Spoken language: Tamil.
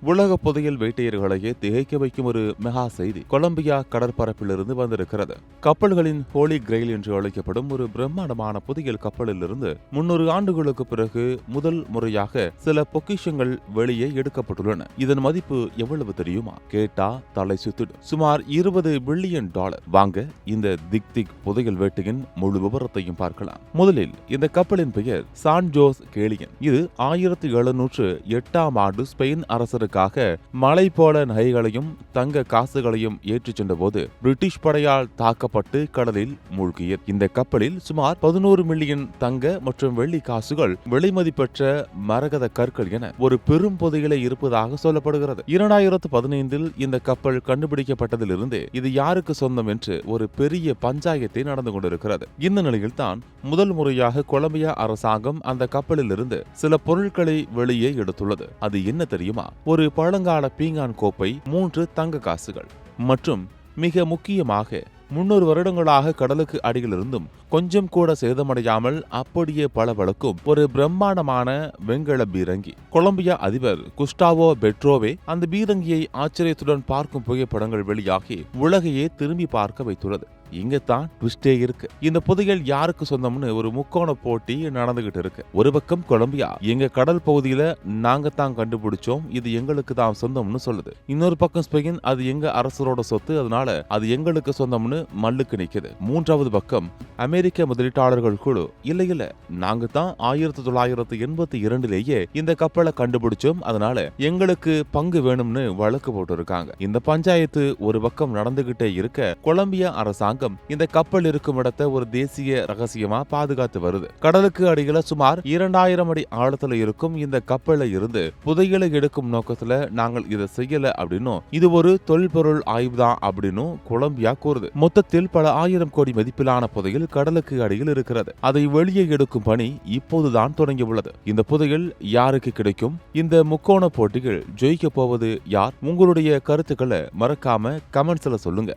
உலக புதையல் வேட்டையர்களையே திகைக்க வைக்கும் ஒரு மெகா செய்தி கொலம்பியா கடற்பரப்பிலிருந்து வந்திருக்கிறது. கப்பல்களின் ஹோலி கிரெயில் என்று அழைக்கப்படும் ஒரு பிரம்மாண்டமான புதையல் கப்பலிலிருந்து 300 ஆண்டுகளுக்கு பிறகு முதல் முறையாக சில பொக்கிஷங்கள் வெளியே எடுக்கப்பட்டுள்ளன. இதன் மதிப்பு எவ்வளவு தெரியுமா? கேட்டா தலை சுத்திடும். சுமார் $20 பில்லியன். வாங்க இந்த திக் புதையல் வேட்டையின் முழு விவரத்தையும் பார்க்கலாம். முதலில் இந்த கப்பலின் பெயர் சான் ஜோஸ் கேலியன். இது 1708ஆம் ஆண்டு ஸ்பெயின் அரசருக்கு மலை போல நகைகளையும் தங்க காசுகளையும் ஏற்றிச் சென்றபோது பிரிட்டிஷ் படையால் தாக்கப்பட்டு கடலில் மூழ்கியது. இந்த கப்பலில் சுமார் 11 மில்லியன் தங்க மற்றும் வெள்ளி காசுகள், விலைமதிப்பற்ற மரகத கற்கள் என ஒரு பெரும் புதையலை இருப்பதாக சொல்லப்படுகிறது. 2015 இந்த கப்பல் கண்டுபிடிக்கப்பட்டதிலிருந்து இது யாருக்கு சொந்தம் என்று ஒரு பெரிய பஞ்சாயத்தை நடந்து கொண்டிருக்கிறது. இந்த நிலையில்தான் முதல் முறையாக கொலம்பியா அரசாங்கம் அந்த கப்பலில் இருந்து சில பொருட்களை வெளியே எடுத்துள்ளது. அது என்ன தெரியுமா? ஒரு பழங்கால பீங்கான் கோப்பை, 3 தங்க காசுகள் மற்றும் மிக முக்கியமாக 300 வருடங்களாக கடலுக்கு அடியிலிருந்தும் கொஞ்சம் கூட சேதமடையாமல் அப்படியே பளபளக்கும் ஒரு பிரம்மாண்டமான வெண்கல பீரங்கி. கொலம்பியா அதிபர் குஸ்டாவோ பெட்ரோவே அந்த பீரங்கியை ஆச்சரியத்துடன் பார்க்கும் புகைப்படங்கள் வெளியாகி உலகையே திரும்பி பார்க்க வைத்துள்ளது. இங்கத்தான் ட்விஸ்டே இருக்கு. இந்த புதையல் யாருக்கு சொந்தம்னு ஒரு முக்கோண போட்டி நடந்துகிட்டு இருக்கு. ஒரு பக்கம் கொலம்பியா, எங்க கடல் பகுதியில நாங்க தான் கண்டுபிடிச்சோம், இது எங்களுக்கு தான் சொந்தம்னு சொல்லுது. இன்னொரு பக்கம் ஸ்பெயின், அது எங்க அரசரோட சொத்து, அதனால அது எங்களுக்கு சொந்தம்னு மல்லுக்கு நிக்குது. மூன்றாவது பக்கம் அமெரிக்க முதலீட்டாளர்கள் குழு, இல்ல நாங்க தான் 1982 இந்த கப்பலை கண்டுபிடிச்சோம், அதனால எங்களுக்கு பங்கு வேணும்னு வழக்கு போட்டு இருக்காங்க. இந்த பஞ்சாயத்து ஒரு பக்கம் நடந்துகிட்டே இருக்க, கொலம்பியா அரசாங்கம் இந்த கப்பல் இருக்கும் இடத்தை ஒரு தேசிய ரகசியமா பாதுகாத்து வருது. கடலுக்கு அடியில சுமார் 2000 அடி ஆழத்துல இருக்கும் இந்த கப்பலை இருந்து புதையலை எடுக்கும் நோக்கத்துல நாங்கள் இதை செய்யல அப்படின்னும், இது ஒரு தொல்பொருள் ஆய்வுதான் அப்படின்னும் கொலம்பியா கூறுது. மொத்தத்தில் பல ஆயிரம் கோடி மதிப்பிலான புதையல் கடலுக்கு அடியில் இருக்கிறது. அதை வெளியே எடுக்கும் பணி இப்போதுதான் தொடங்கியுள்ளது. இந்த புதையல் யாருக்கு கிடைக்கும்? இந்த முக்கோண போட்டிகள் ஜெயிக்க போவது யார்? உங்களுடைய கருத்துக்களை மறக்காம கமெண்ட்ஸ்ல சொல்லுங்க.